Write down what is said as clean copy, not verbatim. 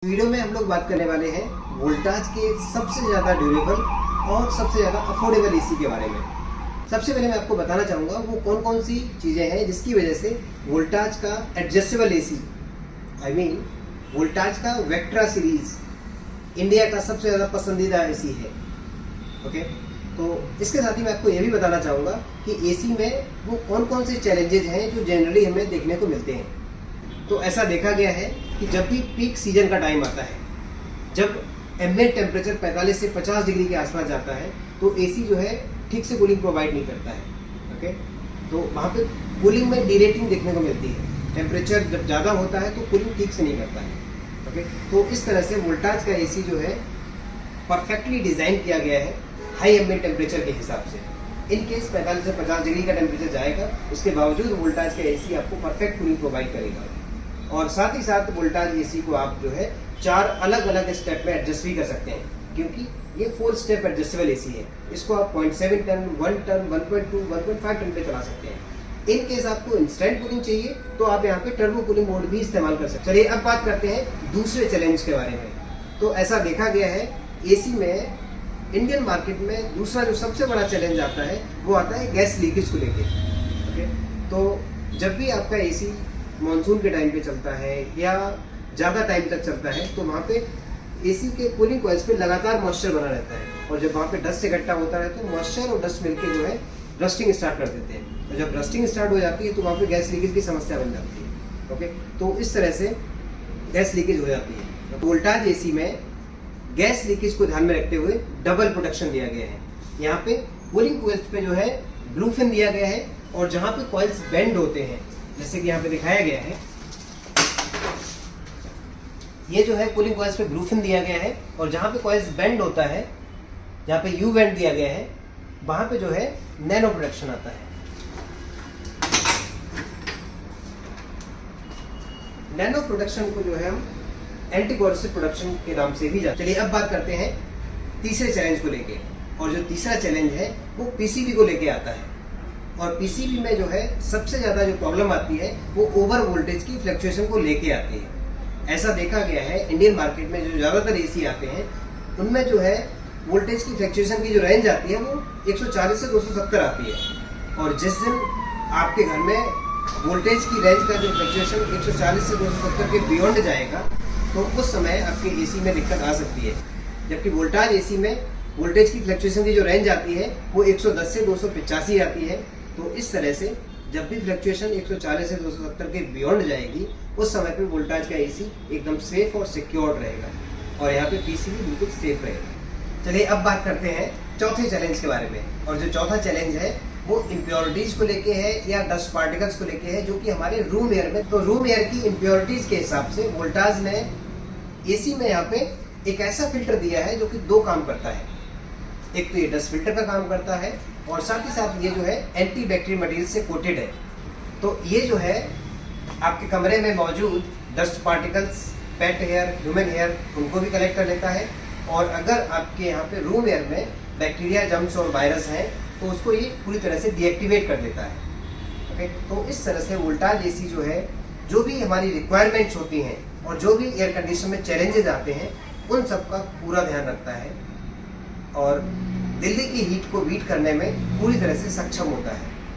Video में हम लोग बात करने वाले हैं वोल्टाज के सबसे ज़्यादा ड्यूरेबल और सबसे ज़्यादा अफोर्डेबल एसी के बारे में। सबसे पहले मैं आपको बताना चाहूँगा वो कौन कौन सी चीज़ें हैं जिसकी वजह से वोल्टाज का एडजस्टेबल एसी वोल्टाज का वेक्ट्रा सीरीज इंडिया का सबसे ज़्यादा पसंदीदा एसी है। ओके, तो इसके साथ ही मैं आपको ये भी बताना चाहूँगा कि एसी में वो कौन कौन से चैलेंजेज हैं जो जनरली हमें देखने को मिलते हैं। तो ऐसा देखा गया है कि जब भी पीक सीजन का टाइम आता है, जब एम्बिएंट टेम्परेचर 45 से 50 डिग्री के आसपास जाता है, तो एसी जो है ठीक से कूलिंग प्रोवाइड नहीं करता है। ओके, तो वहाँ पे कूलिंग में डीरेटिंग देखने को मिलती है। टेम्परेचर जब ज़्यादा होता है तो कूलिंग ठीक से नहीं करता है। ओके, तो इस तरह से वोल्टाज का एसी जो है परफेक्टली डिज़ाइन किया गया है हाई एम्बिएंट टेम्परेचर के हिसाब से। इन केस 45 से 50 डिग्री का टेम्परेचर जाएगा, उसके बावजूद वोल्टाज का एसी आपको परफेक्ट कूलिंग प्रोवाइड करेगा। और साथ ही साथ वोल्टाज एसी को आप जो है 4 अलग अलग स्टेप में एडजस्ट भी कर सकते हैं, क्योंकि ये 4 स्टेप एडजस्टेबल एसी है। इसको आप 0.7 टन, 1 टन, 1.2, 1.5 टन पे चला सकते हैं। इन केस आपको इंस्टेंट कूलिंग चाहिए तो आप यहाँ पे टर्बो कूलिंग मोड भी इस्तेमाल कर सकते हैं। चलिए अब बात करते हैं दूसरे चैलेंज के बारे में। तो ऐसा देखा गया है एसी में इंडियन मार्केट में दूसरा जो सबसे बड़ा चैलेंज आता है वो आता है गैस लीकेज को लेके। ओके, तो जब भी आपका एसी मानसून के टाइम पे चलता है या ज़्यादा टाइम तक चलता है, तो वहाँ पे एसी के कूलिंग कॉइल्स पे लगातार मॉइस्चर बना रहता है, और जब वहाँ पे डस्ट इकट्ठा होता है तो मॉइस्चर और डस्ट मिलके जो है रस्टिंग स्टार्ट कर देते हैं। और जब रस्टिंग स्टार्ट हो जाती है तो वहाँ पे गैस लीकेज की समस्या बन जाती है। ओके, तो इस तरह से गैस लीकेज हो जाती है। तो वोल्टाज एसी में गैस लीकेज को ध्यान में रखते हुए डबल प्रोटेक्शन दिया गया है। यहाँ पे कूलिंग कॉइल्स पे जो है ब्लू फिन दिया गया है, और जहाँ पे कॉइल्स बेंड होते हैं, जैसे कि यहाँ पे दिखाया गया है, ये जो है कूलिंग कॉइल्स पे ब्लू फिन दिया गया है, और जहाँ पे कॉइल्स बेंड होता है, जहाँ पे यू बेंड दिया गया है, वहाँ पे जो है नैनो प्रोटेक्शन आता है। नैनो प्रोटेक्शन को जो है हम एंटी कोरोसिव प्रोटेक्शन के नाम से भी जानते हैं। चलिए अब बात करते हैं तीसरे चैलेंज को लेके, और जो तीसरा चैलेंज है वो पीसीबी को लेके आता है। और पीसीबी में जो है सबसे ज़्यादा जो प्रॉब्लम आती है वो ओवर वोल्टेज की फ्लक्चुएशन को लेके आती है। ऐसा देखा गया है इंडियन मार्केट में जो ज़्यादातर एसी आते हैं उनमें जो है वोल्टेज की फ्लक्चुएशन की जो रेंज आती है वो 140 से 270 आती है। और जिस दिन आपके घर में वोल्टेज की रेंज का जो फ्लक्चुएशन 140 से 270 के बियॉन्ड जाएगा, तो उस समय आपके एसी में दिक्कत आ सकती है। जबकि वोल्टाज एसी में वोल्टेज की फ्लक्चुएशन की जो रेंज आती है वो 110 से 285 आती है। तो इस तरह से जब भी फ्लक्चुएशन 140 से 270 के बियॉन्ड जाएगी, उस समय पे वोल्टाज का एसी एकदम सेफ और सिक्योर रहेगा, और यहाँ पे पीसीबी बिल्कुल सेफ रहेगा। चलिए अब बात करते हैं चौथे चैलेंज के बारे में। और जो चौथा चैलेंज है वो इम्प्योरिटीज को लेके है या डस्ट पार्टिकल्स को लेके है, जो कि हमारे रूम एयर में। तो रूम एयर की इम्प्योरिटीज के हिसाब से वोल्टाज ने एसी में यहाँ पे एक ऐसा फिल्टर दिया है जो कि 2 काम करता है। एक तो ये डस्ट फिल्टर का काम करता है, और साथ ही साथ ये जो है एंटी बैक्टीरियल मटेरियल से कोटेड है। तो ये जो है आपके कमरे में मौजूद डस्ट पार्टिकल्स, पेट हेयर, ह्यूमन हेयर, उनको भी कलेक्ट कर लेता है। और अगर आपके यहाँ पे रूम एयर में बैक्टीरिया, जर्म्स और वायरस हैं तो उसको ये पूरी तरह से डीएक्टिवेट कर देता है। ओके, तो इस तरह से वोल्टाज एसी जो है जो भी हमारी रिक्वायरमेंट्स होती हैं और जो भी एयर कंडीशन में चैलेंजेस आते हैं उन सब का पूरा ध्यान रखता है, और दिल्ली की हीट को बीट करने में पूरी तरह से सक्षम होता है।